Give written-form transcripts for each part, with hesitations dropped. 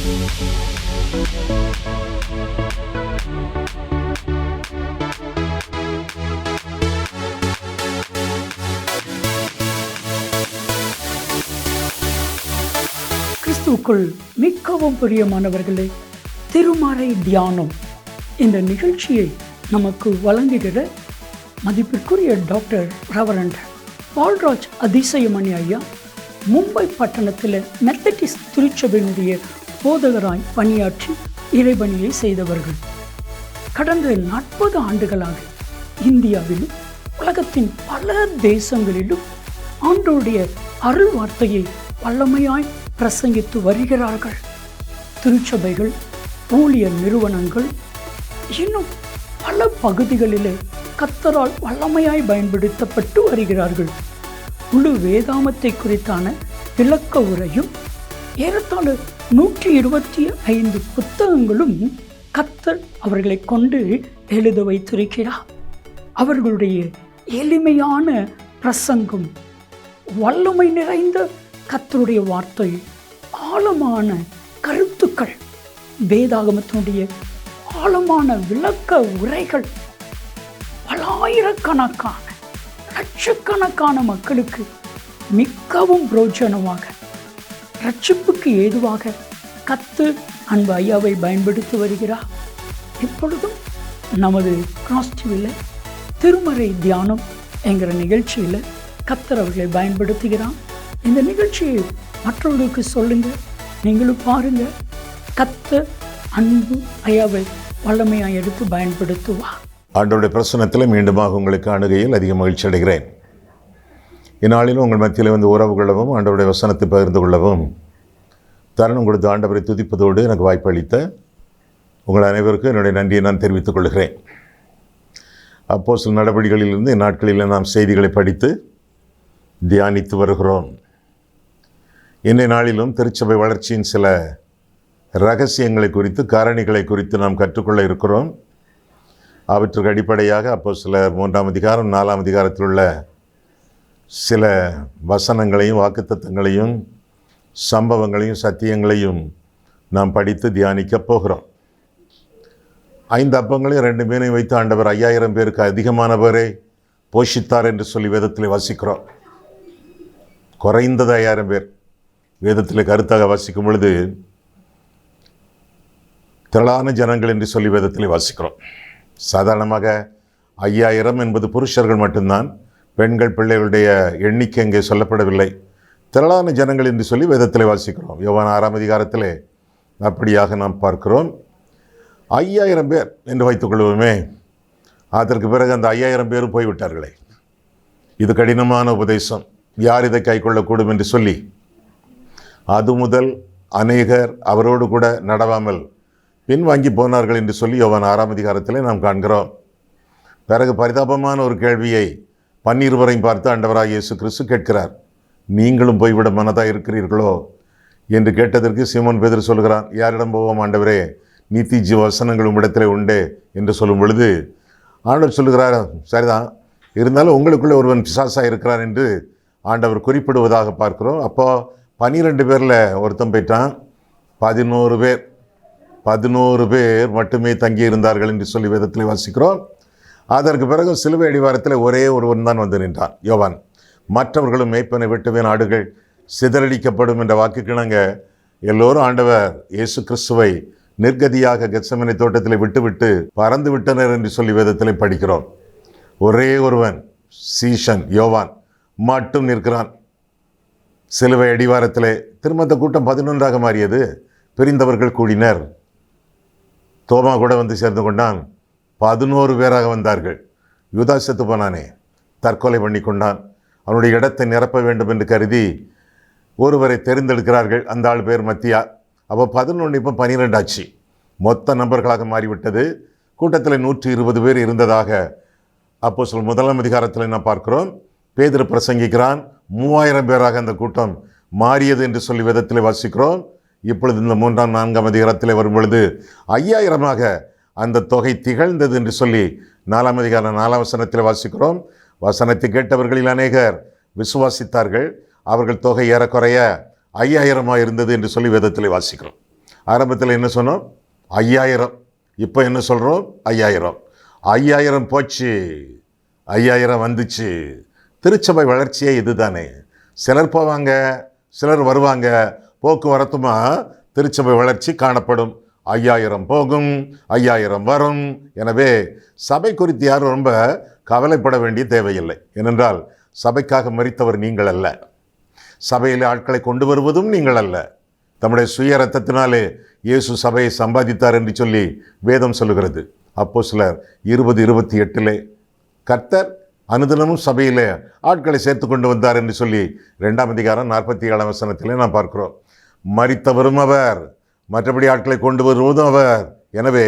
கிறிஸ்துவுக்குள் மிகவும் பிரியமானவர்களே, திருமறை தியானம் இந்த நிகழ்ச்சியை நமக்கு வழங்குகிற மதிப்பிற்குரிய டாக்டர் ரெவரண்ட் பால்ராஜ் அதிசயமணி ஐயா மும்பை பட்டணத்தில் மெத்தடிஸ்ட் திருச்சபையினுடைய போதகராய் பணியாற்றி இறைபணியை செய்தவர்கள். கடந்த 40 ஆண்டுகளாக இந்தியாவிலும் உலகத்தின் பல தேசங்களிலும் ஆண்டவருடைய அருள் வார்த்தையை வல்லமையாய் பிரசங்கித்து வருகிறார்கள். திருச்சபைகள், ஊழியர் நிறுவனங்கள், இன்னும் பல பகுதிகளிலே கர்த்தரால் வல்லமையாய் பயன்படுத்தப்பட்டு வருகிறார்கள். முழு வேதாமத்தை குறித்தான விளக்க உரையும் ஏறத்தாழ 125 புத்தகங்களும் கர்த்தர் அவர்களை கொண்டு எழுத வைத்திருக்கிறார். அவர்களுடைய எளிமையான பிரசங்கம், வல்லமை நிறைந்த கர்த்தருடைய வார்த்தை, ஆழமான கருத்துக்கள், வேதாகமத்தினுடைய ஆழமான விளக்க உரைகள் பலாயிரக்கணக்கான லட்சக்கணக்கான மக்களுக்கு மிகவும் பிரோஜனமாக, ரட்சிப்புக்கு ஏதுவாக கர்த்தர் அன்பு ஐயாவை பயன்படுத்தி வருகிறார். இப்பொழுதும் நமது கிராஸ் டிவியில் திருமறை தியானம் என்கிற நிகழ்ச்சியில் கர்த்தர் அவர்களை பயன்படுத்துகிறார். இந்த நிகழ்ச்சியை மற்றவர்களுக்கு சொல்லுங்க, நீங்களும் பாருங்க. கர்த்தர் அன்பு ஐயாவை வல்லமையாக எடுத்து பயன்படுத்துவார். ஆண்டவருடைய பிரசன்னத்தில் மீண்டுமாக உங்களுக்கு அணுகையில் அதிக மகிழ்ச்சி அடைகிறேன். இந்நாளிலும் உங்கள் மத்தியில் வந்து உறவு கொள்ளவும் ஆண்டவருடைய வசனத்தை பகிர்ந்து கொள்ளவும் தருணம் கொடுத்து ஆண்டவரை துதிப்பதோடு எனக்கு வாய்ப்பு அளித்த உங்கள் அனைவருக்கும் என்னுடைய நன்றியை நான் தெரிவித்துக் கொள்கிறேன். அப்போஸ்தலர் நடவடிக்கைகளிலிருந்து இந்நாட்களில் நாம் செய்திகளை படித்து தியானித்து வருகிறோம். இன்றைய நாளிலும் திருச்சபை வளர்ச்சியின் சில இரகசியங்களை குறித்து, காரணிகளை குறித்து நாம் கற்றுக்கொள்ள இருக்கிறோம். அவற்றுக்கு அடிப்படையாக அப்போஸ்தலர் 3ஆம் அதிகாரம் 4ஆம் அதிகாரத்தில் உள்ள சில வசனங்களையும் வாக்குத்தத்தங்களையும் சம்பவங்களையும் சத்தியங்களையும் நாம் படித்து தியானிக்கப் போகிறோம். 5 அப்பங்களையும் 2 மீனையும் வைத்து ஆண்டவர் 5000 பேருக்கு அதிகமானவரை போஷித்தார் என்று சொல்லி வேதத்தில் வாசிக்கிறோம். குறைந்தது 5000 பேர். வேதத்தில் கருத்தாக வாசிக்கும் பொழுது திரளான ஜனங்கள் என்று சொல்லி வேதத்தில் வாசிக்கிறோம். சாதாரணமாக 5000 என்பது புருஷர்கள் மட்டும்தான், பெண்கள் பிள்ளைகளுடைய எண்ணிக்கை அங்கே சொல்லப்படவில்லை. திரளான ஜனங்கள் என்று சொல்லி வேதத்தில் வாசிக்கிறோம். யோவான் 6ஆம் அதிகாரத்திலே அப்படியாக நாம் பார்க்கிறோம். 5000 பேர் என்று வைத்துக்கொள்வோமே. அதற்கு பிறகு அந்த 5000 பேரும் போய்விட்டார்களே. இது கடினமான உபதேசம், யார் இதை கை கொள்ளக்கூடும் என்று சொல்லி அது முதல் அநேகர் அவரோடு கூட நடவாமல் பின்வாங்கி போனார்கள் என்று சொல்லி யோவான் 6ஆம் அதிகாரத்திலே நாம் காண்கிறோம். பிறகு பரிதாபமான ஒரு கேள்வியை 12 பார்த்து ஆண்டவராகிய இயேசு கிறிஸ்து கேட்கிறார். நீங்களும் போய்விட மனதாக இருக்கிறீர்களோ என்று கேட்டதற்கு சீமோன் பேதுரு சொல்கிறான், யாரிடம் போவோம் ஆண்டவரே, நீதி ஜீவ வசனங்கள் உம்மிடத்திலே உண்டே என்று சொல்லும் பொழுது ஆண்டவர் சொல்லுகிறார், சரிதான், இருந்தாலும் உங்களுக்குள்ளே ஒருவன் பிசாசாக இருக்கிறார் என்று ஆண்டவர் குறிப்பிடுவதாக பார்க்கிறோம். அப்போ 12 பேரில் ஒருத்தன் போயிட்டான். 11 பேர் மட்டுமே தங்கியிருந்தார்கள் என்று சொல்லி வேதத்தில் வாசிக்கிறோம். அதற்கு பிறகு சிலுவை அடிவாரத்தில் ஒரே ஒருவன் தான் வந்து நின்றான், யோவான். மற்றவர்களும் மேய்ப்பனை விட்டுவேன் ஆடுகள் சிதறடிக்கப்படும் என்ற வாக்குக்கிணங்க எல்லோரும் ஆண்டவர் இயேசு கிறிஸ்துவை நிர்கதியாக கெத்செமனே தோட்டத்தில் விட்டுவிட்டு பறந்து விட்டனர் என்று சொல்லி வேதத்தில் படிக்கிறோம். ஒரே ஒருவன் சீஷன் யோவான் மட்டும் நிற்கிறான் சிலுவை அடிவாரத்திலே. திரும்ப அந்த கூட்டம் 11ஆக மாறியது. பிரிந்தவர்கள் கூடினர். தோமா கூட வந்து சேர்ந்து கொண்டான். 11 பேராக வந்தார்கள். யூதா செத்து போனானே, தற்கொலை பண்ணி கொண்டான். அவனுடைய இடத்தை நிரப்ப வேண்டும் என்று கருதி ஒருவரை தெரிந்தெடுக்கிறார்கள். அந்த ஆள் பேர் மத்தியா. அப்போ 11 இப்போ 12 ஆச்சு. மொத்த நபர்களாக மாறிவிட்டது. கூட்டத்தில் 120 பேர் இருந்ததாக அப்போஸ்தலர் 1ஆம் அதிகாரத்தில் நான் பார்க்கிறோம். பேதுரு பிரசங்கிக்கிறான். 3000 பேராக அந்த கூட்டம் மாறியது என்று சொல்லி வேதத்தில் வாசிக்கிறோம். இப்பொழுது இந்த 3ஆம் 4ஆம் அதிகாரத்தில் வரும் பொழுது 5000ஆக அந்த தொகை திகழ்ந்தது என்று சொல்லி 4ஆம் அதிகாரம் 4ஆம் வசனத்தில் வாசிக்கிறோம். வசனத்தை கேட்டவர்களில் அநேகர் விசுவாசித்தார்கள். அவர்கள் தொகை ஏறக்குறைய 5000 இருந்தது என்று சொல்லி வேதத்தில் வாசிக்கிறோம். ஆரம்பத்தில் என்ன சொன்னோம்? 5000. இப்போ என்ன சொல்கிறோம்? 5000. 5000 போச்சு, 5000 வந்துச்சு. திருச்சபை வளர்ச்சியே இதுதானே. சிலர் போவாங்க, சிலர் வருவாங்க, போக்குவரத்துமா திருச்சபை வளர்ச்சி காணப்படும். 5000 போகும், 5000 வரும். எனவே சபை குறித்து யாரும் ரொம்ப கவலைப்பட வேண்டிய தேவையில்லை. ஏனென்றால் சபைக்காக மரித்தவர் நீங்கள் அல்ல, சபையில் ஆட்களை கொண்டு வருவதும் நீங்கள் அல்ல. தம்முடைய சுய ரத்தத்தினாலே இயேசு சபையை சம்பாதித்தார் என்று சொல்லி வேதம் சொல்லுகிறது. அப்போஸ்தலர் 20:28 கர்த்தர் அனுதினமும் சபையிலே ஆட்களை சேர்த்து கொண்டு வந்தார் என்று சொல்லி 2ஆம் அதிகாரம் 47ஆம் வசனத்திலே நாம் பார்க்கிறோம். மரித்தவரும் அவர், மற்றபடி ஆட்களை கொண்டு வருவதும் அவர். எனவே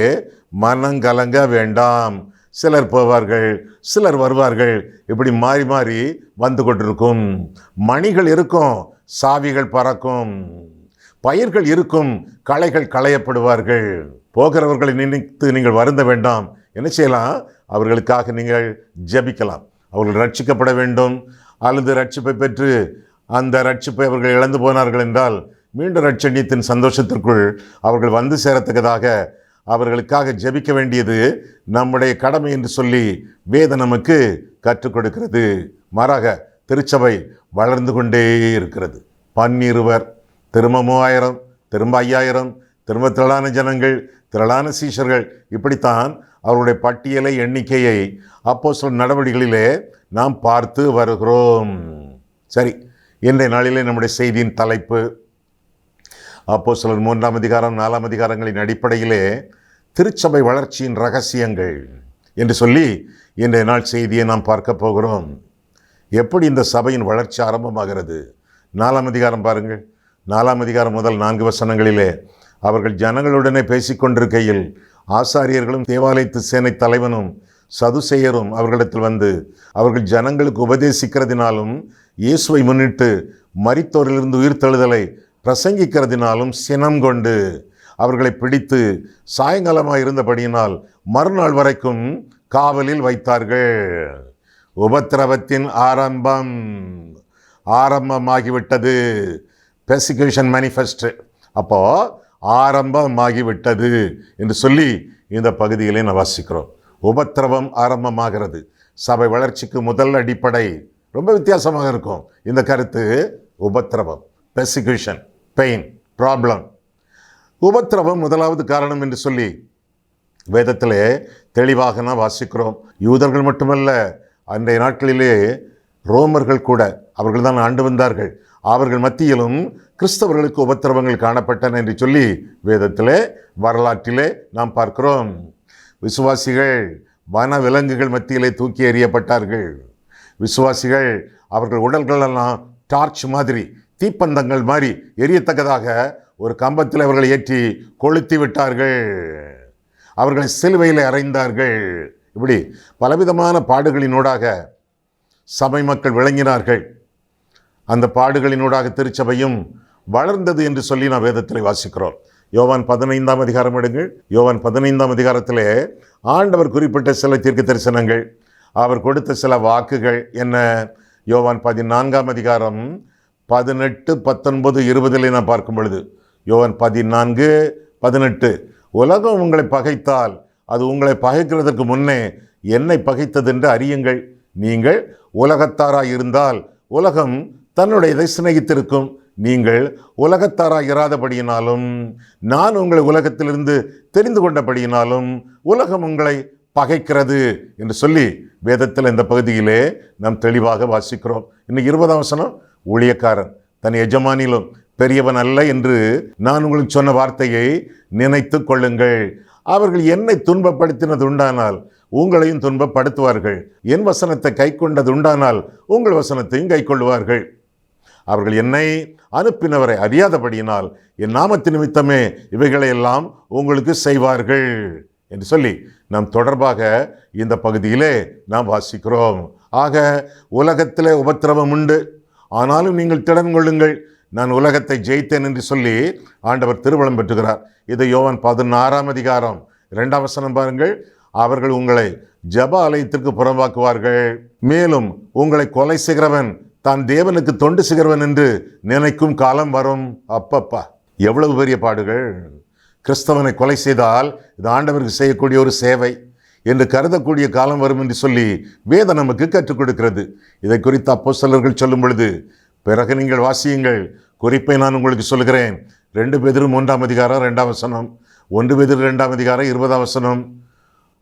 மனங்கலங்க வேண்டாம். சிலர் போவார்கள், சிலர் வருவார்கள், இப்படி மாறி மாறி வந்து கொண்டிருக்கும். மணிகள் இருக்கும், சாவிகள் பறக்கும். பயிர்கள் இருக்கும், களைகள் களையப்படுவார்கள். போகிறவர்களை நினைத்து நீங்கள் வருந்த வேண்டாம். என்ன செய்யலாம்? அவர்களுக்காக நீங்கள் ஜெபிக்கலாம். அவர்கள் ரட்சிக்கப்பட வேண்டும், அல்லது ரட்சிப்பை பெற்று அந்த ரட்சிப்பை அவர்கள் இழந்து போனார்கள் என்றால் மீண்டும் ரட்சணியத்தின் சந்தோஷத்திற்குள் அவர்கள் வந்து சேரத்தக்கதாக அவர்களுக்காக ஜெபிக்க வேண்டியது நம்முடைய கடமை என்று சொல்லி வேதம் நமக்கு கற்றுக் கொடுக்கிறது. மாறாக திருச்சபை வளர்ந்து கொண்டே இருக்கிறது. 12 திரும்ப 3000, திரும்ப 5000, திரும்ப திரளான ஜனங்கள், திரளான சீஷர்கள். இப்படித்தான் அவருடைய பட்டியலை, எண்ணிக்கையை அப்போஸ்தலர் நடவடிக்கைகளிலே நாம் பார்த்து வருகிறோம். சரி, இன்றைய நாளிலே நம்முடைய செய்தியின் தலைப்பு அப்போஸ்தலர் 3ஆம் அதிகாரம் 4ஆம் அதிகாரங்களின் அடிப்படையிலே திருச்சபை வளர்ச்சியின் ரகசியங்கள் என்று சொல்லி இன்றைய நாள் செய்தியை நாம் பார்க்க போகிறோம். எப்படி இந்த சபையின் வளர்ச்சி ஆரம்பமாகிறது? 4ஆம் அதிகாரம் பாருங்கள். 4ஆம் அதிகாரம் முதல் 4 வசனங்களிலே அவர்கள் ஜனங்களுடனே பேசிக்கொண்டிருக்கையில் ஆசாரியர்களும் தேவாலயத்து சேனை தலைவனும் சதுசேயரும் அவர்களிடத்தில் வந்து அவர்கள் ஜனங்களுக்கு உபதேசிக்கிறதினாலும் இயேசுவை முன்னிட்டு மரித்தோரிலிருந்து உயிர்த்தெழுதலை பிரசங்கிக்கிறதினாலும் சினம் கொண்டு அவர்களை பிடித்து சாயங்காலமாக இருந்தபடியினால் மறுநாள் வரைக்கும் காவலில் வைத்தார்கள். உபத்திரவத்தின் ஆரம்பமாகிவிட்டது. பெர்சிக்யூஷன் மேனிஃபெஸ்ட் அப்போ ஆரம்பமாகிவிட்டது என்று சொல்லி இந்த பகுதியிலே நான் வாசிக்கிறோம். உபத்திரவம் ஆரம்பமாகிறது. சபை வளர்ச்சிக்கு முதல் அடிப்படை ரொம்ப வித்தியாசமாக இருக்கும். இந்த கருத்து உபத்திரவம், பெர்சிக்யூஷன், பெயின், ப்ராப்ளம். உபத்திரவம் முதலாவது காரணம் என்று சொல்லி வேதத்திலே தெளிவாக நான் வாசிக்கிறோம். யூதர்கள் மட்டுமல்ல, அன்றைய நாட்களிலே ரோமர்கள் கூட அவர்கள் தான் ஆண்டு வந்தார்கள். அவர்கள் மத்தியிலும் கிறிஸ்தவர்களுக்கு உபத்திரவங்கள் காணப்பட்டன என்று சொல்லி வேதத்திலே, வரலாற்றிலே நாம் பார்க்கிறோம். விசுவாசிகள் வன விலங்குகள் மத்தியிலே தூக்கி எறியப்பட்டார்கள். விசுவாசிகள் அவர்கள் உடல்களெல்லாம் டார்ச் மாதிரி, தீப்பந்தங்கள் மாதிரி எரியத்தக்கதாக ஒரு கம்பத்தில் அவர்களை ஏற்றி கொளுத்தி விட்டார்கள். அவர்களை சிலுவையில் அறைந்தார்கள். இப்படி பலவிதமான பாடுகளினூடாக சபை மக்கள் விளங்கினார்கள். அந்த பாடுகளினூடாக திருச்சபையும் வளர்ந்தது என்று சொல்லி நான் வேதத்தில் வாசிக்கிறோம். யோவான் 15ஆம் அதிகாரம் எடுங்கள். யோவான் 15ஆம் அதிகாரத்திலே ஆண்டவர் குறிப்பிட்ட சில தீர்க்க தரிசனங்கள், அவர் கொடுத்த சில வாக்குகள் என்ன? யோவான் 14ஆம் அதிகாரம் 18, 19, 20 நான் பார்க்கும் பொழுது, யோவான் 14, 18 உலகம் உங்களை பகைத்தால் அது உங்களை பகைக்கிறதற்கு முன்னே என்னை பகைத்தது என்று அறியுங்கள். நீங்கள் உலகத்தாராய் இருந்தால் உலகம் தன்னுடையதை சிநேகித்திருக்கும். நீங்கள் உலகத்தாராய் இராதபடியினாலும் நான் உங்களை உலகத்திலிருந்து தெரிந்து கொண்டபடியினாலும் உலகம் உங்களை பகைக்கிறது என்று சொல்லி வேதத்தில் இந்த பகுதியிலே நாம் தெளிவாக வாசிக்கிறோம். இன்னும் 20ஆம் வசனம், ஊழியக்காரன் தன் எஜமானிலும் பெரியவன் அல்ல என்று நான் உங்களுக்கு சொன்ன வார்த்தையை நினைத்து கொள்ளுங்கள். அவர்கள் என்னை துன்பப்படுத்தினது உண்டானால் உங்களையும் துன்பப்படுத்துவார்கள். என் வசனத்தை கை கொண்டது உண்டானால் உங்கள் வசனத்தையும் கை கொள்வார்கள். அவர்கள் என்னை அனுப்பினவரை அறியாதபடியினால் என் நாமத்து நிமித்தமே இவைகளை எல்லாம் உங்களுக்கு செய்வார்கள் என்று சொல்லி நாம் தொடர்பாக இந்த பகுதியிலே நாம் வாசிக்கிறோம். ஆக உலகத்திலே உபத்திரவம் உண்டு, ஆனாலும் நீங்கள் திடன் கொள்ளுங்கள், நான் உலகத்தை ஜெயித்தேன் என்று சொல்லி ஆண்டவர் திருவளம் பெற்றுகிறார். இது யோவான் 16ஆம் அதிகாரம் 2ஆம் வசனம் பாருங்கள். அவர்கள் உங்களை ஜெப ஆலயத்திற்கு புறம்பாக்குவார்கள், மேலும் உங்களை கொலை செய்கிறவன் தான் தேவனுக்கு தொண்டு செய்கிறவன் என்று நினைக்கும் காலம் வரும். அப்பப்பா, எவ்வளவு பெரிய பாடுகள்! கிறிஸ்தவனை கொலை செய்தால் இது ஆண்டவருக்கு செய்யக்கூடிய ஒரு சேவை என்று கருதக்கூடிய காலம் வரும் என்று சொல்லி வேதம் நமக்கு கற்றுக் கொடுக்கிறது. இதை குறித்து அப்போஸ்தலர்கள் சொல்லும் பொழுது, பிறகு நீங்கள் வாசியுங்கள், குறிப்பை நான் உங்களுக்கு சொல்கிறேன். 2 பேதுரு 3 அதிகாரம் 2 வசனம், 1 பேதுரு 2 அதிகாரம் 20 வசனம்.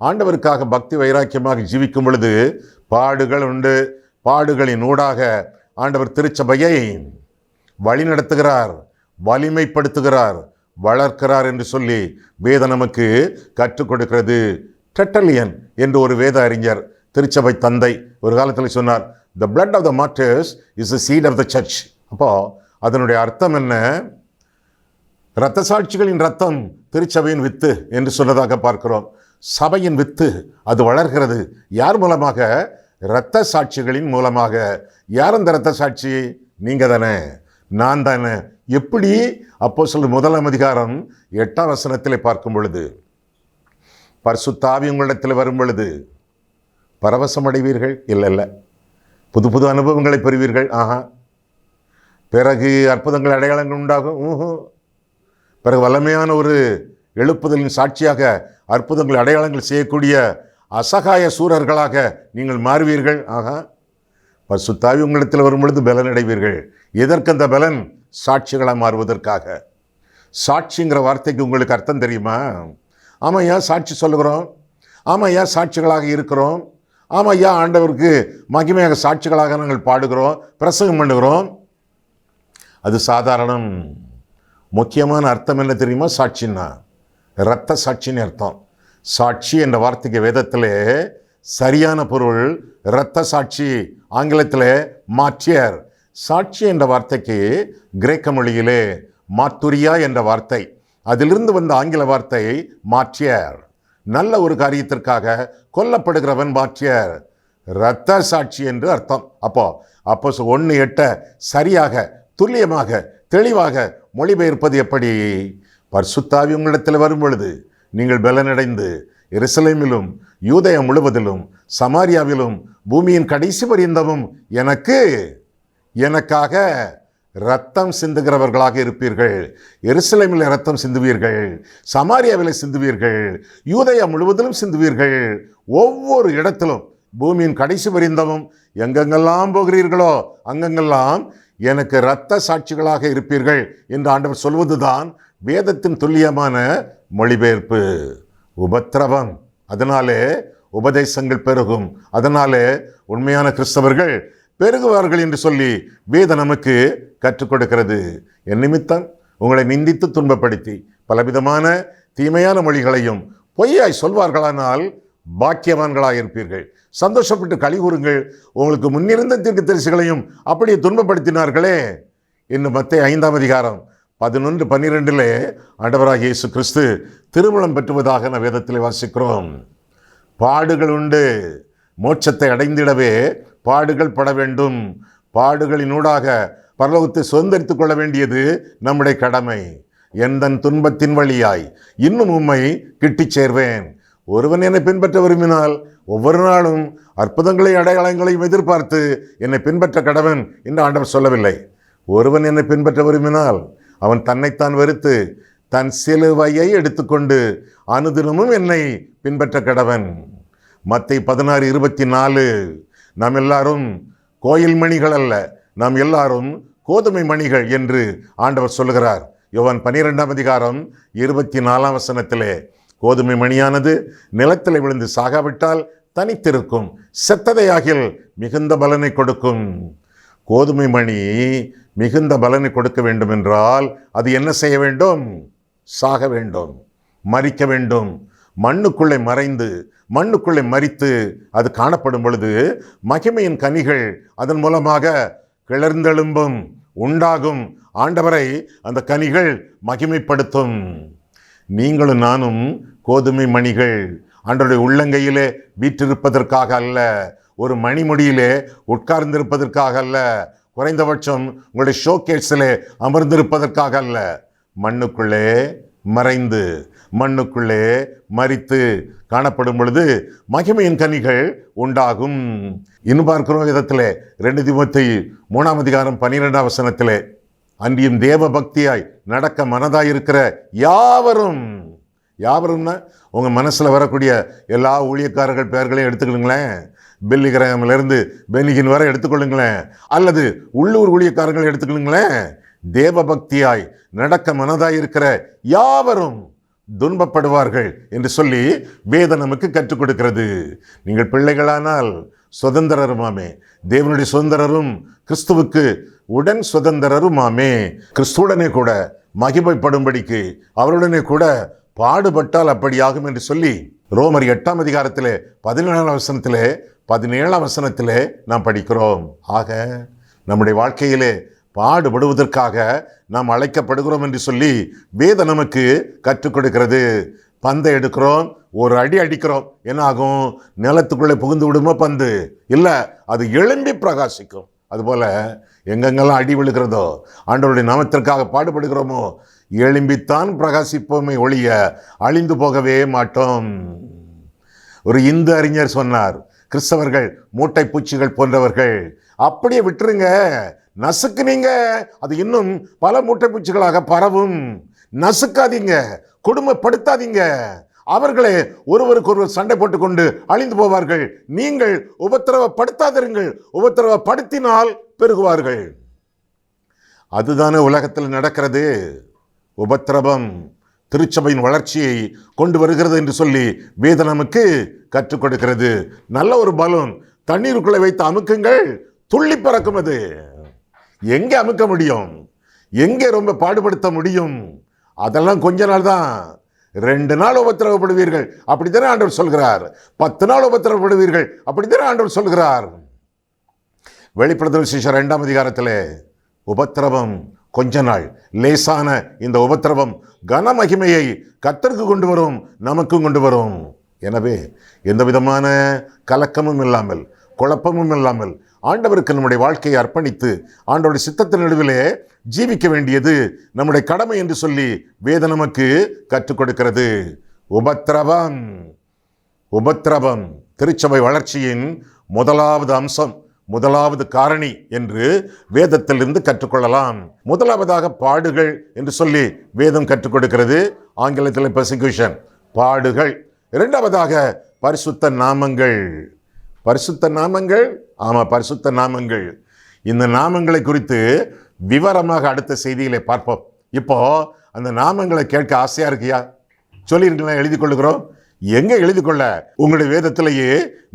ஆண்டவருக்காக பக்தி வைராக்கியமாக ஜீவிக்கும் பொழுது பாடுகள் உண்டு. பாடுகளின் ஊடாக ஆண்டவர் திருச்சபையை வழி நடத்துகிறார், வலிமைப்படுத்துகிறார், வளர்க்கிறார் என்று சொல்லி வேதம் நமக்கு கற்றுக் கொடுக்கிறது. டெர்ட்டல்லியன் என்று ஒரு வேத அறிஞர், திருச்சபை தந்தை, ஒரு காலத்தில் சொன்னார், the blood of the martyrs is the seed of the church. அப்போ அதனுடைய அர்த்தம் என்ன? இரத்த சாட்சிகளின் ரத்தம் திருச்சபையின் வித்து என்று சொன்னதாக பார்க்கிறோம். சபையின் வித்து அது வளர்கிறது. யார் மூலமாக? இரத்த சாட்சிகளின் மூலமாக. யார் அந்த இரத்த சாட்சி? நீங்க தானே, நான் தானே. எப்படி? அப்போஸ்தலர் 1 அதிகாரம் 8 வசனத்திலே பார்க்கும் பொழுது, பரிசுத்த ஆவி உங்களிடத்தில் வரும் பொழுது பரவசம் அடைவீர்கள். இல்லை, புது புது அனுபவங்களை பெறுவீர்கள். பிறகு அற்புதங்கள் அடையாளங்கள் உண்டாகும். பிறகு வல்லமையான ஒரு எழுப்புதலின் சாட்சியாக அற்புதங்கள் அடையாளங்கள் செய்யக்கூடிய அசகாய சூரர்களாக நீங்கள் மாறுவீர்கள். பரிசுத்த ஆவி உங்களிடத்தில் வரும் பொழுது பலன் அடைவீர்கள். எதற்கு அந்த பலன்? சாட்சிகளாக மாறுவதற்காக. சாட்சிங்கிற வார்த்தைக்கு உங்களுக்கு அர்த்தம் தெரியுமா? ஆமாம், ஏன் சாட்சி சொல்லுகிறோம்? ஆமாம், ஏன் சாட்சிகளாக இருக்கிறோம்? ஆமாம், ஏன் ஆண்டவருக்கு மகிமையாக சாட்சிகளாக நாங்கள் பாடுகிறோம், பிரசங்கம் பண்ணுகிறோம்? அது சாதாரணம். முக்கியமான அர்த்தம் என்ன தெரியுமா? சாட்சின்னா இரத்த சாட்சின்னு அர்த்தம். சாட்சி என்ற வார்த்தைக்கு வேதத்திலே சரியான பொருள் இரத்த சாட்சி, ஆங்கிலத்தில் மார்ட்டியர். சாட்சி என்ற வார்த்தைக்கு கிரேக்க மொழியிலே மார்த்துரியா என்ற வார்த்தை, அதிலிருந்து வந்த ஆங்கில வார்த்தை மார்ட்டியர். நல்ல ஒரு காரியத்திற்காக கொல்லப்படுகிறவன் மார்ட்டியர், இரத்த சாட்சி என்று அர்த்தம். அப்போ 1:8 சரியாக, துல்லியமாக, தெளிவாக மொழிபெயர்ப்பது எப்படி? பரிசுத்த ஆவி உங்களிடத்தில் வரும் பொழுது நீங்கள் பலனடைந்து எருசலேமிலும் யூதேயா முழுவதிலும் சமாரியாவிலும் பூமியின் கடைசி பரியந்தமும் எனக்காக இரத்தம் சிந்துகிறவர்களாக இருப்பீர்கள். எருசலேமில் இரத்தம் சிந்துவீர்கள், சமாரியாவில் சிந்துவீர்கள், யூதேயா முழுவதிலும் சிந்துவீர்கள். ஒவ்வொரு இடத்திலும் பூமியின் கடைசி பரியந்தமும் எங்கெங்கெல்லாம் போகிறீர்களோ அங்கெங்கெல்லாம் எனக்கு இரத்த சாட்சிகளாக இருப்பீர்கள் என்று ஆண்டவர் சொல்வதுதான் வேதத்தின் துல்லியமான மொழிபெயர்ப்பு. உபத்திரவம், அதனாலே உபதேசங்கள் பெருகும், அதனாலே உண்மையான கிறிஸ்தவர்கள் பெருகுவார்கள் என்று சொல்லி வேதம் நமக்கு கற்றுக் கொடுக்கிறது. என் நிமித்தம் உங்களை நிந்தித்து துன்பப்படுத்தி பலவிதமான தீமையான மொழிகளையும் பொய்யாய் சொல்வார்களானால் பாக்கியவான்களாக இருப்பீர்கள். சந்தோஷப்பட்டு களி கூறுங்கள், உங்களுக்கு முன்னிருந்த தீர்க்கதரிசிகளையும் அப்படியே துன்பப்படுத்தினார்களே என்று மத்தேயு 5 அதிகாரம் 11-12 ஆண்டவராகிய இயேசு கிறிஸ்து திருமணம் பெற்றுவதாக நான் வேதத்தில் வாசிக்கிறோம். பாடுகள் உண்டு, மோட்சத்தை அடைந்திடவே பாடுகள் பட வேண்டும். பாடுகளினூடாக பரலோகத்தை சுதந்திரித்துக் கொள்ள வேண்டியது நம்முடைய கடமை. எந்தன் துன்பத்தின் வழியாய் இன்னும் உம்மை கிட்டிச் சேர்வேன். ஒருவன் என்னை பின்பற்ற விரும்பினால் ஒவ்வொரு நாளும் அற்புதங்களை அடையாளங்களையும் எதிர்பார்த்து என்னை பின்பற்ற கடவன் என்று ஆண்டவர் சொல்லவில்லை. ஒருவன் என்னை பின்பற்ற விரும்பினால் அவன் தன்னைத்தான் வெறுத்து தன் சிலுவையை எடுத்துக்கொண்டு அனுதினமும் என்னை பின்பற்ற கடவன். மத்தேயு 16:24. நாம் எல்லாரும் கோயில் மணிகள் அல்ல, நாம் எல்லாரும் கோதுமை மணிகள் என்று ஆண்டவர் சொல்லுகிறார். யோவான் 12 அதிகாரம் 24 வசனத்திலே, கோதுமை மணியானது நிலத்தில் விழுந்து சாகாவிட்டால் தனித்திருக்கும், செத்ததையாகில் மிகுந்த பலனை கொடுக்கும். கோதுமை மணி மிகுந்த பலனை கொடுக்க வேண்டும் என்றால் அது என்ன செய்ய வேண்டும்? சாக வேண்டும், மரிக்க வேண்டும். மண்ணுக்குள்ளே மறைந்து மண்ணுக்குள்ளே மரித்து அது காணப்படும் பொழுது மகிமையின் கனிகள் அதன் மூலமாக கிளர்ந்தெழும்பும், உண்டாகும். ஆண்டவரை அந்த கனிகள் மகிமைப்படுத்தும். நீங்களும் நானும் கோதுமை மணிகள். ஆண்டவருடைய உள்ளங்கையிலே வீற்றிருப்பதற்காக அல்ல, ஒரு மணிமுடியிலே உட்கார்ந்திருப்பதற்காக அல்ல, குறைந்தபட்சம் உங்களுடைய ஷோகேஸிலே அமர்ந்திருப்பதற்காக அல்ல. மண்ணுக்குள்ளே மறைந்து மண்ணுக்குள்ளே மரித்து காணப்படும் பொழுது மகிமையின் கனிகள் உண்டாகும். இன்னும் பார்க்கிறோம் விதத்திலே 2 தீமோத்தேயு 3 அதிகாரம் 12 வசனத்திலே அன்றியும் தேவ பக்தியாய் நடக்க மனதாய் இருக்கிற யாவரும். யாவரும்னா உங்க மனசுல வரக்கூடிய எல்லா ஊழியக்காரர்கள் பெயர்களையும் எடுத்துக்கணுங்களேன். பில்லி கிரஹாமிலிருந்து பெனிகின் வரை எடுத்துக்கொள்ளுங்களேன், அல்லது உள்ளூர் ஊழியக்காரர்கள் எடுத்துக்கணுங்களேன். தேவ பக்தியாய் நடக்க மனதாய் இருக்கிற யாவரும் துன்பப்படுவார்கள் என்று சொல்லி வேதம் நமக்கு கற்றுக் கொடுக்கிறது. நீங்கள் பிள்ளைகளானால் சுதந்திரருமாமே, தேவனுடைய சுதந்திரரும் கிறிஸ்துவுக்கு உடன் சுதந்திரருமாமே. கிறிஸ்துவுடனே கூட மகிமைப்படும்படிக்கு அவருடனே கூட பாடுபட்டால் அப்படியாகும் என்று சொல்லி ரோமர் 8ஆம் அதிகாரத்திலே 17ஆம் வசனத்திலே நாம் படிக்கிறோம். ஆக நம்முடைய வாழ்க்கையிலே பாடுபடுவதற்காக நாம் அழைக்கப்படுகிறோம் என்று சொல்லி வேதம் நமக்கு கற்றுக் கொடுக்கிறது. பந்தை எடுக்கிறோம், ஒரு அடி அடிக்கிறோம், என்ன ஆகும்? நிலத்துக்குள்ளே புகுந்து விடுமோ பந்து? இல்லை, அது எழும்பி பிரகாசிக்கும். அதுபோல எங்கெங்கெல்லாம் அடி விழுகிறதோ, ஆண்டவருடைய நாமத்திற்காக பாடுபடுகிறோமோ, எழும்பித்தான் பிரகாசிப்போமே ஒழிய அழிந்து போகவே மாட்டோம். ஒரு இந்து அறிஞர் சொன்னார், கிறிஸ்தவர்கள் மூட்டை பூச்சிகள் போன்றவர்கள். அப்படியே விட்டுருங்க, நசுக்குனீங்க அது இன்னும் பல மூட்டை பூச்சிகளாக பரவும். நசுக்காதீங்க, கொடுமைப்படுத்தாதீங்க. அவர்களே ஒருவருக்கு ஒருவர் சண்டை போட்டுக்கொண்டு அழிந்து போவார்கள். நீங்கள் உபத்திரவப்படுத்தாதிருங்கள், உபத்திரவப்படுத்தினால் பெருகுவார்கள். அதுதானே உலகத்தில் நடக்கிறது. உபத்திரவம் திருச்சபையின் வளர்ச்சியை கொண்டு வருகிறது என்று சொல்லி வேதம் நமக்கு கற்றுக் கொடுக்கிறது. நல்ல ஒரு பலூன் தண்ணீருக்குள்ளே வைத்து அமுக்குங்கள், துள்ளி பறக்கும். அது எங்கே அமுக்க முடியும்? எங்கே ரொம்ப பாடுபடுத்த முடியும்? அதெல்லாம் கொஞ்ச நாள் தான். 2 நாள் உபத்திரவப்படுவீர்கள், அப்படித்தானே ஆண்டவர் சொல்கிறார். 10 நாள் உபத்திரவப்படுவீர்கள், அப்படித்தானே ஆண்டவர் சொல்கிறார். வெளிப்படுத்தல் விசேஷம் 2ஆம் அதிகாரத்திலே உபத்திரவம் கொஞ்ச நாள், லேசான இந்த உபத்திரவம் கன மகிமையை கர்த்தருக்கு கொண்டு வரும், நமக்கும் கொண்டு வரும். எனவே எந்த விதமான கலக்கமும் இல்லாமல், குழப்பமும் இல்லாமல் ஆண்டவருக்கு நம்முடைய வாழ்க்கையை அர்ப்பணித்து ஆண்டவருடைய சித்தத்தின் நடுவிலே ஜீவிக்க வேண்டியது நம்முடைய கடமை என்று சொல்லி வேதம் நமக்கு கற்றுக் கொடுக்கிறது. உபத்திரவம் உபத்திரவம் திருச்சபை வளர்ச்சியின் முதலாவது அம்சம், முதலாவது காரணி என்று வேதத்திலிருந்து கற்றுக்கொள்ளலாம். முதலாவதாக பாடுகள் என்று சொல்லி வேதம் கற்றுக் கொடுக்கிறது. ஆங்கிலத்தில் பெர்சிக்யூஷன், பாடுகள். இரண்டாவதாக பரிசுத்த நாமங்கள். பரிசுத்த நாமங்கள், ஆமாம், பரிசுத்த நாமங்கள். இந்த நாமங்களை குறித்து விவரமாக அடுத்த செய்தியிலே பார்ப்போம். இப்போ அந்த நாமங்களை கேட்க ஆசையா இருக்கியா? சொல்லியிருக்கலாம், எழுதி கொள்ளுகிறோம். எங்கே எழுதி கொள்ள? உங்களுடைய வேதத்திலேயே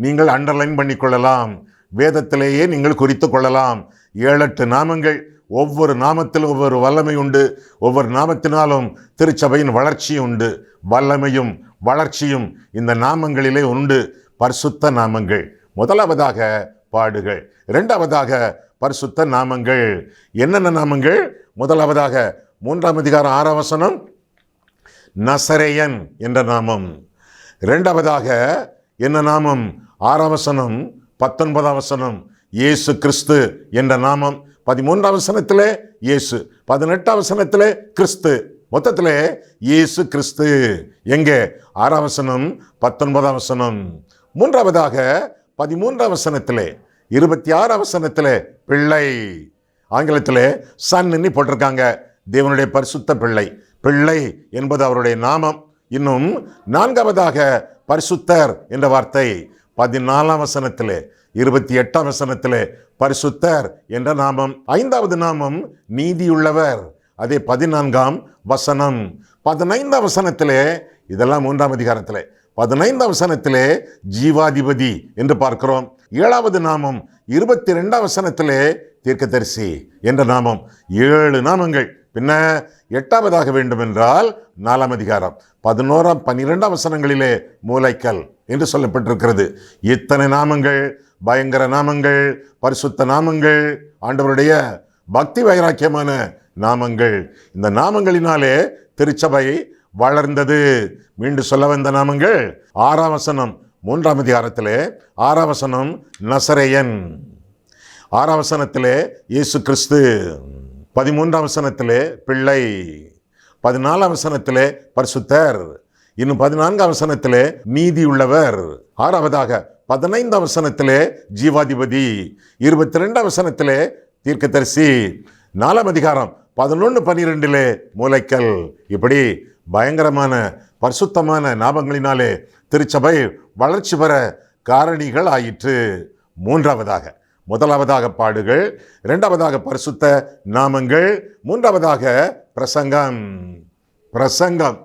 நீங்கள் அண்டர்லைன் பண்ணி கொள்ளலாம், வேதத்திலேயே நீங்கள் குறித்து கொள்ளலாம். 7-8 நாமங்கள். ஒவ்வொரு நாமத்திலும் ஒவ்வொரு வல்லமை உண்டு. ஒவ்வொரு நாமத்தினாலும் திருச்சபையின் வளர்ச்சி உண்டு. வல்லமையும் வளர்ச்சியும் இந்த நாமங்களிலே உண்டு. பரிசுத்த நாமங்கள். முதலாவதாக பாடுகள், இரண்டாவதாக பரிசுத்த நாமங்கள். என்னென்ன நாமங்கள்? முதலாவதாக 3ஆம் அதிகாரம் 6ஆம் வசனம் நசரேயன் என்ற நாமம். இரண்டாவதாக என்ன நாமம்? 6ஆம் வசனம் 19ஆம் வசனம் இயேசு கிறிஸ்து என்ற நாமம். 13ஆம் வசனத்திலே இயேசு, 18ஆம் வசனத்திலே கிறிஸ்து. மொத்தத்திலே இயேசு கிறிஸ்து. எங்கே? 6ஆம் வசனம் 19ஆம் வசனம். மூன்றாவதாக 13ஆம் வசனத்திலே 26ஆம் வசனத்திலே பிள்ளை. ஆங்கிலத்திலே சன்னு போட்டிருக்காங்க. தேவனுடைய பரிசுத்த பிள்ளை. பிள்ளை என்பது அவருடைய நாமம். இன்னும் 4ஆவதாக பரிசுத்தர் என்ற வார்த்தை 14ஆம் வசனத்திலே, 28ஆம் வசனத்திலே பரிசுத்தர் என்ற நாமம். 5ஆவது நாமம் நீதியுள்ளவர், அதே 14ஆம் வசனம். 15ஆம் வசனத்திலே, இதெல்லாம் 3ஆம் அதிகாரத்திலே, 15ஆம் வசனத்திலே ஜீவாதிபதி என்று பார்க்கிறோம். 7ஆவது நாமம் 22ஆம் வசனத்திலே தீர்க்கதரிசி என்ற நாமம். 7 நாமங்கள். பின்ன 8ஆவதாக வேண்டும் என்றால் 4ஆம் அதிகாரம் 11ஆம் 12ஆம் வசனங்களிலே மூலைக்கல் என்று சொல்லப்பட்டிருக்கிறது. இத்தனை நாமங்கள், பயங்கர நாமங்கள், பரிசுத்த நாமங்கள், ஆண்டவருடைய பக்தி வைராக்கியமான நாமங்கள். இந்த நாமங்களினாலே திருச்சபை வளர்ந்தது. மீண்டும் சொல்ல வந்த நாமங்கள் 6ஆம் வசனம் 3ஆம் அதிகாரத்திலே 6ஆம் வசனம் நசரேயன், 6ஆம் வசனத்திலே இயேசு கிறிஸ்து, 13ஆம் வசனத்திலே பிள்ளை, 14ஆம் வசனத்திலே பரிசுத்தர், இன்னும் 14ஆம் வசனத்திலே நீதியுள்ளவர், 6ஆவதாக 15ஆம் வசனத்திலே ஜீவாதிபதி, 22ஆம் வசனத்திலே தீர்க்கதரிசி, 4ஆம் அதிகாரம் 11, 12 மூலைக்கல். இப்படி பயங்கரமான பரிசுத்தமான நாமங்களினாலே திருச்சபை வளர்ச்சி பெற காரணிகள் ஆயிற்று. முதலாவதாக பாடுகள், இரண்டாவதாக பரிசுத்த நாமங்கள், மூன்றாவதாக பிரசங்கம். பிரசங்கம்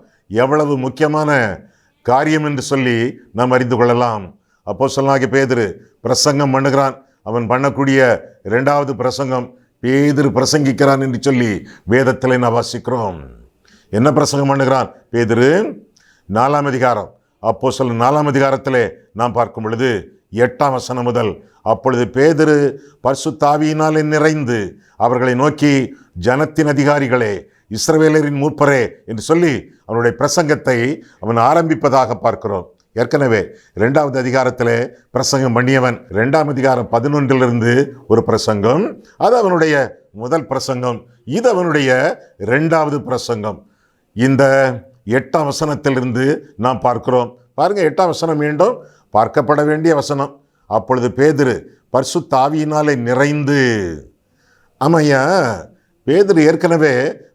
எவ்வளவு முக்கியமான காரியம் என்று சொல்லி நாம் அறிந்து கொள்ளலாம். அப்போஸ்தலனாகிய பேதுரு பிரசங்கம் பண்ணுகிறான். அவன் பண்ணக்கூடிய இரண்டாவது பிரசங்கம் பேதுரு பிரசங்கிக்கிறான் என்று சொல்லி வேதத்தில் நாம் வாசிக்கிறோம். என்ன பிரசங்கம் பண்ணுகிறான் பேதுரு? 4ஆம் அதிகாரம், அப்போஸ்தலர் 4ஆம் அதிகாரத்திலே நாம் பார்க்கும் பொழுது 8ஆம் வசனம் முதல், அப்பொழுது பேதுரு பரிசுத்த ஆவியினாலே நிறைந்து அவர்களை நோக்கி, ஜனத்தின் அதிகாரிகளே, இஸ்ரவேலரின் மூப்பரே என்று சொல்லி அவனுடைய பிரசங்கத்தை அவன் ஆரம்பிப்பதாக பார்க்கிறோம். ஏற்கனவே 2வது அதிகாரத்திலே பிரசங்கம் பண்ணியவன். 2ஆம் அதிகாரம் 11 ஒரு பிரசங்கம், அது அவனுடைய முதல் பிரசங்கம். இது அவனுடைய 2வது பிரசங்கம். இந்த 8ஆம் வசனத்திலிருந்து நாம் பார்க்கிறோம். பாருங்க, 8ஆம் வசனம் மீண்டும் பார்க்கப்பட வேண்டிய வசனம். அப்பொழுது பேதுரு பரிசுத்த ஆவியினாலே நிறைந்து. ஆமையா, பேதுரு ஏற்கனவே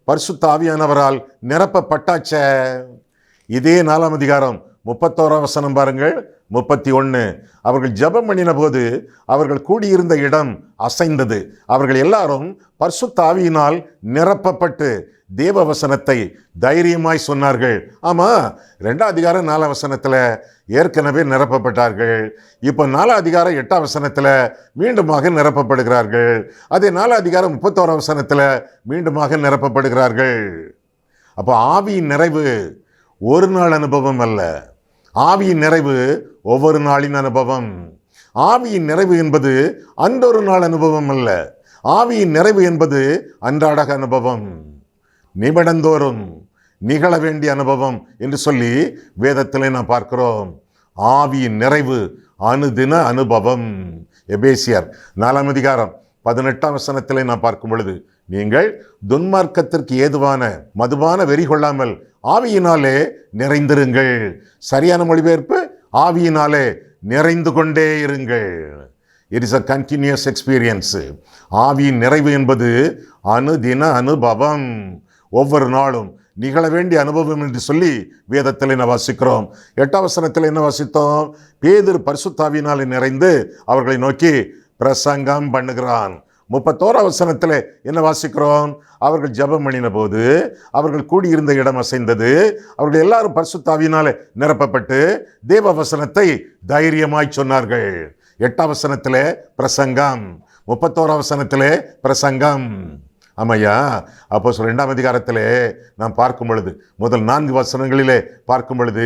பரிசுத்த ஆவியானவரால் நிரப்பப்பட்டாச்ச. இதே 4ஆம் அதிகாரம் 31ஆம் வசனம் பாருங்கள், 31. அவர்கள் ஜெபம் பண்ணின போது அவர்கள் கூடியிருந்த இடம் அசைந்தது. அவர்கள் எல்லாரும் பரிசுத்த ஆவியினால் நிரப்பப்பட்டு தேவ வசனத்தை தைரியமாய் சொன்னார்கள். ஆமா, 2ஆம் அதிகாரம் 4ஆம் வசனத்தில் ஏற்கனவே நிரப்பப்பட்டார்கள். இப்போ 4ஆம் அதிகாரம் 8ஆம் வசனத்தில் மீண்டுமாக நிரப்பப்படுகிறார்கள். அதே 4ஆம் அதிகாரம் 31ஆம் வசனத்தில் மீண்டுமாக நிரப்பப்படுகிறார்கள். அப்போ ஆவியின் நிறைவு ஒரு நாள் அனுபவம் அல்ல. ஆவியின் நிறைவு ஒவ்வொரு நாளின் அனுபவம். ஆவியின் நிறைவு என்பது அன்றொரு நாள் அனுபவம் அல்ல. ஆவியின் நிறைவு என்பது அன்றாட அனுபவம், நிமிடந்தோறும் நிகழ வேண்டிய அனுபவம் என்று சொல்லி வேதத்திலே நாம் பார்க்கிறோம். ஆவியின் நிறைவு அனுதின அனுபவம். எபேசியர் 4ஆம் அதிகாரம் 18ஆம் வசனத்திலே நாம் பார்க்கும் பொழுது, நீங்கள் துன்மார்க்கத்திற்கு ஏதுவான மதுபான வெறி கொள்ளாமல் ஆவியினாலே நிறைந்திருங்கள். சரியான மொழிபெயர்ப்பு, ஆவியினாலே நிறைந்து கொண்டே இருங்கள். It is a continuous experience. ஆவியின் நிறைவு என்பது அனுதின அனுபவம், ஒவ்வொரு நாளும் நிகழ வேண்டிய அனுபவம் என்று சொல்லி வேதத்தில் என்ன வாசிக்கிறோம். 8ஆம் வசனத்தில் என்ன வாசித்தோம்? பேதுரு பரிசுத்த ஆவியினாலே நிறைந்து அவர்களை நோக்கி பிரசங்கம் பண்ணுகிறான். 31ஆம் வசனத்தில் என்ன வாசிக்கிறோம்? அவர்கள் ஜெபம் பண்ணின போது அவர்கள் கூடியிருந்த இடம் அசைந்தது. அவர்கள் எல்லாரும் பரிசுத்த ஆவியினாலே நிரப்பப்பட்டு தேவ வசனத்தை தைரியமாய் சொன்னார்கள். 8ஆம் வசனத்தில் பிரசங்கம், 31ஆம் வசனத்தில் பிரசங்கம். ஆமையா, அப்போ 2ஆம் அதிகாரத்திலே நாம் பார்க்கும் பொழுது, முதல் 4 வசனங்களிலே பார்க்கும் பொழுது,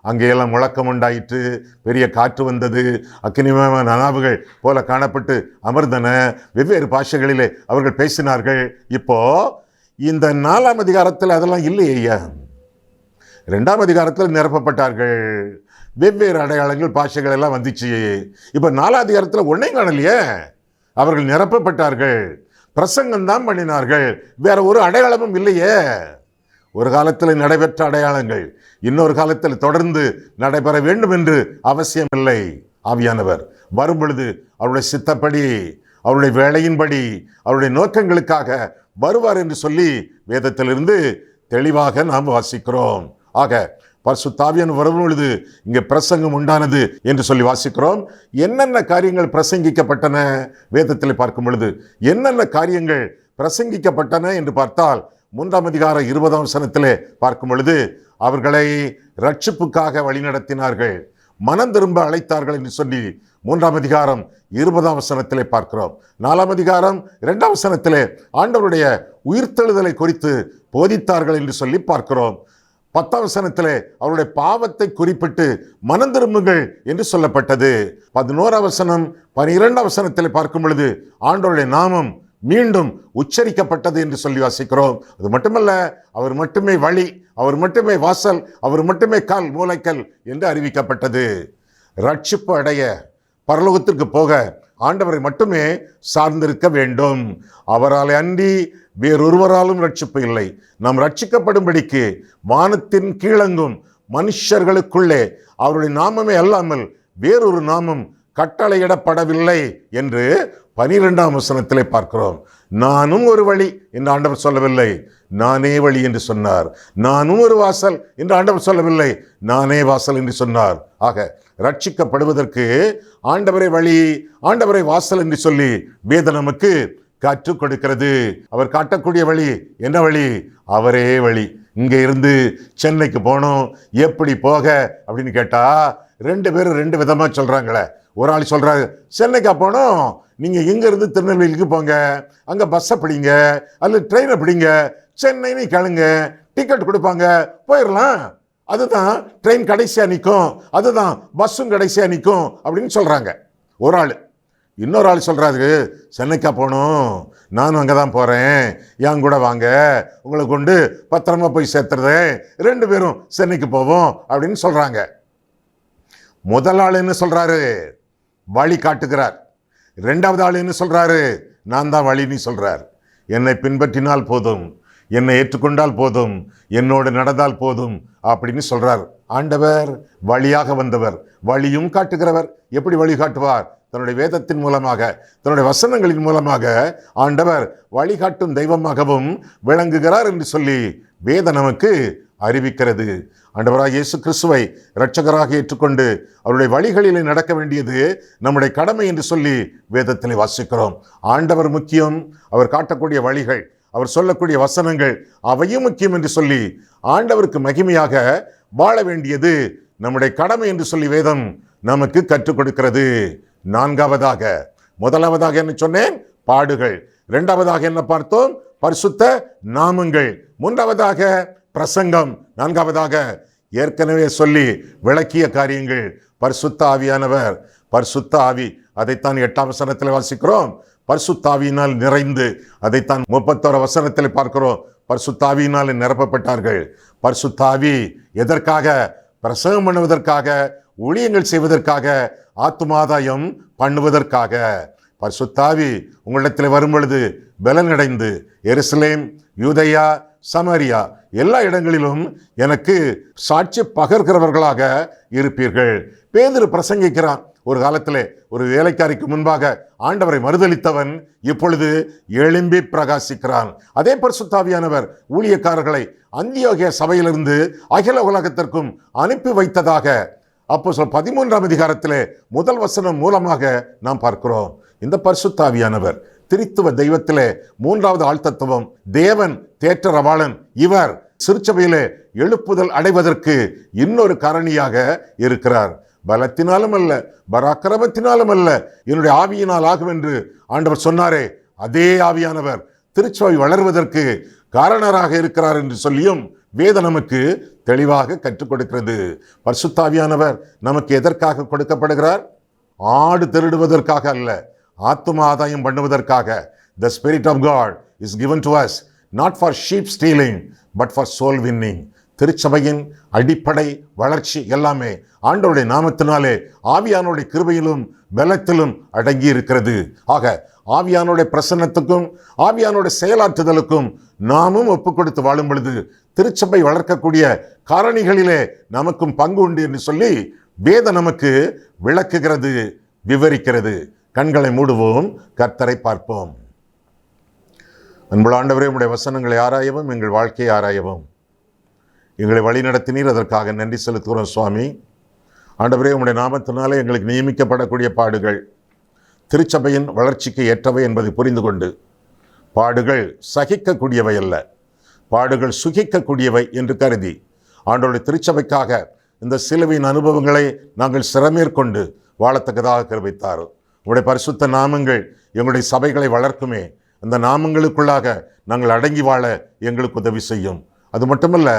அங்கேயெல்லாம் முழக்கம் உண்டாயிற்று, பெரிய காற்று வந்தது, அக்கினிமயமான அனாவுகள் போல காணப்பட்டு அமர்ந்தன, வெவ்வேறு பாஷைகளிலே அவர்கள் பேசினார்கள். இப்போ இந்த 4ஆம் அதிகாரத்தில் அதெல்லாம் இல்லையே ஐயா. 2ஆம் அதிகாரத்தில் நிரப்பப்பட்டார்கள், வெவ்வேறு அடையாளங்கள் பாஷைகள் எல்லாம் வந்துச்சு. இப்போ 4ஆம் அதிகாரத்தில் ஒன்றையும் காணலையே. அவர்கள் நிரப்பப்பட்டார்கள், பிரசங்கம் தான் பண்ணினார்கள், வேற ஒரு அடையாளமும் இல்லையே. ஒரு காலத்தில் நடைபெற்ற அடையாளங்கள் இன்னொரு காலத்தில் தொடர்ந்து நடைபெற வேண்டும் என்று அவசியம் இல்லை. ஆவியானவர் வரும் பொழுது அவருடைய சித்தப்படி, அவருடைய வேலையின்படி, அவருடைய நோக்கங்களுக்காக வருவார் என்று சொல்லி வேதத்திலிருந்து தெளிவாக நாம் வாசிக்கிறோம். ஆக பரிசுத்த ஆவியானவர் வரும் பொழுது இங்கே பிரசங்கம் உண்டானது என்று சொல்லி வாசிக்கிறோம். என்னென்ன காரியங்கள் பிரசங்கிக்கப்பட்டன வேதத்தில் பார்க்கும் பொழுது, என்னென்ன காரியங்கள் பிரசங்கிக்கப்பட்டன என்று பார்த்தால், 3ஆம் அதிகாரம் 20ஆம் வசனத்திலே பார்க்கும் பொழுது, அவர்களை ரட்சிப்புக்காக வழிநடத்தினார்கள், மனம் திரும்ப அழைத்தார்கள் என்று சொல்லி 3ஆம் அதிகாரம் 20ஆம் வசனத்திலே பார்க்கிறோம். 4ஆம் அதிகாரம் 2ஆம் வசனத்திலே ஆண்டவருடைய உயிர்த்தெழுதலை குறித்து போதித்தார்கள் என்று சொல்லி பார்க்கிறோம். 10ஆம் வசனத்திலே அவருடைய பாவத்தை குறிப்பிட்டு மனம் திரும்புங்கள் என்று சொல்லப்பட்டது. 11ஆம் வசனம் 12ஆம் வசனத்திலே பார்க்கும் பொழுது ஆண்டவருடைய நாமம் மீண்டும் உச்சரிக்கப்பட்டது என்று சொல்லி வாசிக்கிறோம். அது மட்டுமல்ல, அவர் மட்டுமே வழி, அவர் மட்டுமே வாசல், அவர் மட்டுமே கால் மூலைக்கல் என்று அறிவிக்கப்பட்டது. ரட்சிப்பு அடைய, பரலோகத்திற்கு போக ஆண்டவரை மட்டுமே சார்ந்திருக்க வேண்டும். அவரால் அன்றி வேறொருவராலும் ரட்சிப்பு இல்லை. நாம் ரட்சிக்கப்படும்படிக்கு வானத்தின் கீழங்கும் மனுஷர்களுக்குள்ளே அவருடைய நாமமே அல்லாமல் வேறொரு நாமம் கட்டளையிடப்படவில்லை என்று 12ஆம் வசனத்திலே பார்க்கிறோம். நானும் ஒரு வழி என்று ஆண்டவர் சொல்லவில்லை, நானே வழி என்று சொன்னார். நானும் ஒரு வாசல் என்று ஆண்டவர் சொல்லவில்லை, நானே வாசல் என்று சொன்னார். ஆக ரட்சிக்கப்படுவதற்கு ஆண்டவரை வழி, ஆண்டவரை வாசல் என்று சொல்லி வேதம் நமக்கு கற்றுக் கொடுக்கிறது. அவர் காட்டக்கூடிய வழி என்ன வழி? அவரே வழி. இங்க இருந்து சென்னைக்கு போனோம், எப்படி போக அப்படின்னு கேட்டா 2 பேரும் 2 விதமா சொல்றாங்களே. ஒரு ஆள் சொல்றாரு, சென்னைக்கா போனோம், நீங்க இங்க இருந்து திருநெல்வேலிக்கு போங்க, அங்க பஸ்ஸை பிடிங்க அல்லது ட்ரெயினை பிடிங்க, சென்னைன்னு கிளங்க, டிக்கெட் கொடுப்பாங்க, போயிடலாம். அதுதான் ட்ரெயின் கடைசியா நிற்கும், அதுதான் பஸ்ஸும் கடைசியா நிற்கும் அப்படின்னு சொல்றாங்க ஒரு ஆள். இன்னொரு ஆள் சொல்றாரு, சென்னைக்கா போகணும், நானும் அங்கே தான் போகிறேன், என் கூட வாங்க, உங்களை கொண்டு பத்திரமா போய் சேர்த்துறதே, 2 பேரும் சென்னைக்கு போவோம் அப்படின்னு சொல்றாங்க. முதல் ஆள் என்ன சொல்றாரு? வழி காட்டுகிறார். 2வது ஆள் என்ன சொல்றாரு? நான் தான் வழின்னு சொல்றார். என்னை பின்பற்றினால் போதும், என்னை ஏற்றுக்கொண்டால் போதும், என்னோடு நடந்தால் போதும் அப்படின்னு சொல்றார். ஆண்டவர் வழியாக வந்தவர், வழியும் காட்டுகிறவர். எப்படி வழி காட்டுவார்? தன்னுடைய வேதத்தின் மூலமாக, தன்னுடைய வசனங்களின் மூலமாக ஆண்டவர் வழிகாட்டும் தெய்வமாகவும் விளங்குகிறார் என்று சொல்லி வேதம் நமக்கு அறிவிக்கிறது. ஆண்டவராக இயேசு கிறிஸ்துவை இரட்சகராக ஏற்றுக்கொண்டு அவருடைய வழிகளிலே நடக்க வேண்டியது நம்முடைய கடமை என்று சொல்லி வேதத்திலே வாசிக்கிறோம். ஆண்டவர் முக்கியம், அவர் காட்டக்கூடிய வழிகள், அவர் சொல்லக்கூடிய வசனங்கள் அவையும் முக்கியம் என்று சொல்லி ஆண்டவருக்கு மகிமையாக வாழ வேண்டியது நம்முடைய கடமை என்று சொல்லி வேதம் நமக்கு கற்றுக் கொடுக்கிறது. 4வதாக, முதலாவதாக என்ன சொன்னேன்? பாடுகள். 2வதாக என்ன பார்த்தோம்? பரிசுத்த நாமங்கள். 3வதாக பிரசங்கம். 4வதாக ஏற்கனவே சொல்லி விளக்கிய காரியங்கள். பரிசுத்த ஆவியானவர், பரிசுத்த ஆவி, அதைத்தான் 8ஆம் வசனத்தில் வாசிக்கிறோம். பரிசுத்த ஆவியினால் நிறைந்து, அதைத்தான் 31 வசனத்தில் பார்க்கிறோம். பரிசுத்த ஆவியினால் நிரப்பப்பட்டார்கள். பரிசுத்த ஆவி எதற்காக? பிரசங்கம் பண்ணுவதற்காக, ஊழியங்கள் செய்வதற்காக, ஆத்துமாதாயம் பண்ணுவதற்காக. பரிசுத்த ஆவி உங்களிடத்தில் வரும் பொழுது பலனடைந்து எருசலேம், யூதேயா, சமாரியா எல்லா இடங்களிலும் எனக்கு சாட்சி பகர்கிறவர்களாக இருப்பீர்கள். பேதுரு பிரசங்கிக்கிறான். ஒரு காலத்திலே ஒரு வேலைக்காரிக்கு முன்பாக ஆண்டவரை மறுதலித்தவன் இப்பொழுது எழும்பி பிரகாசிக்கிறான். அதே பரிசுத்த ஆவியானவர் ஊழியக்காரர்களை அந்தியோகிய சபையிலிருந்து அகில உலகத்திற்கும் அனுப்பி வைத்ததாக அப்போஸ்தலர் 13ஆம் அதிகாரத்திலே முதல் வசனம் மூலமாக நாம் பார்க்கிறோம். இந்த பரிசுத்த ஆவியானவர் திரித்துவ தெய்வத்திலே 3வது ஆழ்த்தத்துவம், தேவன் தேற்றரவாளன். இவர் சிறுச்சபையிலே எழுப்புதல் அடைவதற்கு இன்னொரு காரணியாக இருக்கிறார். பலத்தினாலும் அல்ல, பராக்கிரமத்தினாலும் அல்ல, என்னுடைய ஆவியினால் ஆகும் என்று ஆண்டவர் சொன்னாரே, அதே ஆவியானவர் திருச்சபை வளர்வதற்கு காரணராக இருக்கிறார் என்று சொல்லியும் வேதம் நமக்கு தெளிவாக கற்றுக் கொடுக்கிறது. பரிசுத்த ஆவியானவர் நமக்கு எதற்காக கொடுக்கப்படுகிறார்? ஆடு திருடுவதற்காக அல்ல, ஆத்தும ஆதாயம் பண்ணுவதற்காக. The Spirit of God is given to us not for sheep stealing but for soul winning. திருச்சபையின் அடிப்படை வளர்ச்சி எல்லாமே ஆண்டவருடைய நாமத்தினாலே ஆவியானுடைய கிருபையிலும் பலத்திலும் அடங்கி இருக்கிறது. ஆக ஆவியானுடைய பிரசன்னத்துக்கும் ஆவியானுடைய செயலாற்றுதலுக்கும் நாமும் ஒப்பு கொடுத்து வாழும் பொழுது திருச்சபை வளர்க்கக்கூடிய காரணிகளிலே நமக்கும் பங்கு உண்டு என்று சொல்லி வேதம் நமக்கு விளக்குகிறது, விவரிக்கிறது. கண்களை மூடுவோம், கர்த்தரை பார்ப்போம். அன்புள்ள ஆண்டவரே, உம்முடைய வசனங்களை ஆராயவும், எங்கள் வாழ்க்கையை ஆராயவும் எங்களை வழிநடத்தினீர். அதற்காக நன்றி செலுத்துகிறோம் சுவாமி. ஆண்டவரே, உம்முடைய நாமத்தினாலே எங்களுக்கு நியமிக்கப்படக்கூடிய பாடுகள் திருச்சபையின் வளர்ச்சிக்கு ஏற்றவை என்பதை புரிந்து கொண்டு, பாடுகள் சகிக்கக்கூடியவை அல்ல, பாடுகள் சுகிக்கக்கூடியவை என்று கருதி ஆண்டவருடைய திருச்சபைக்காக இந்த சிலுவையின் அனுபவங்களை நாங்கள் சிரமேற்கொண்டு வாழத்தக்கதாக கிருபைத்தார். உங்களுடைய பரிசுத்த நாமங்கள் எங்களுடைய சபைகளை வளர்க்குமே, அந்த நாமங்களுக்குள்ளாக நாங்கள் அடங்கி வாழ எங்களுக்கு உதவி செய்யும். அது மட்டுமல்ல,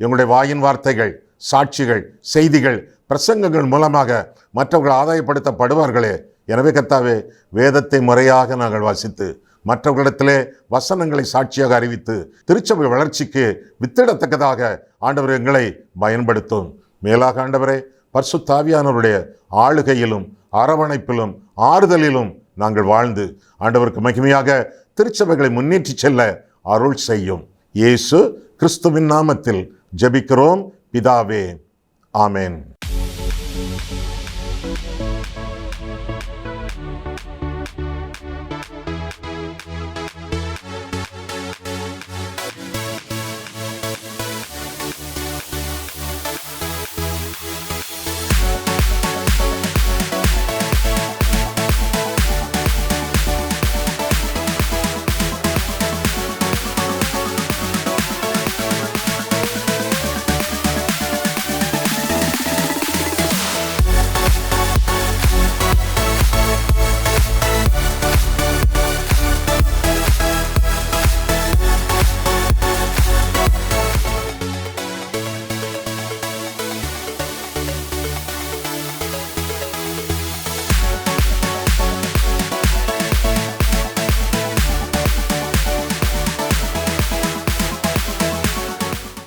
எங்களுடைய வாயின் வார்த்தைகள், சாட்சிகள், செய்திகள், பிரசங்கங்கள் மூலமாக மற்றவர்கள் ஆதாயப்படுத்தப்படுவார்களே. எனவே கர்த்தாவே, வேதத்தை முறையாக நாங்கள் வாசித்து மற்றவர்களிடத்திலே வசனங்களை சாட்சியாக அறிவித்து திருச்சபை வளர்ச்சிக்கு வித்திடத்தக்கதாக ஆண்டவர் எங்களை பயன்படுத்தும். மேலாக ஆண்டவரே, பரிசுத்த ஆவியானவருடைய ஆளுகையிலும் அரவணைப்பிலும் ஆறுதலிலும் நாங்கள் வாழ்ந்து ஆண்டவருக்கு மகிமையாக திருச்சபைகளை முன்னேற்றி செல்ல அருள் செய்யும். இயேசு கிறிஸ்துவின் நாமத்தில் ஜெபிக்கிறோம் பிதாவே, ஆமென்.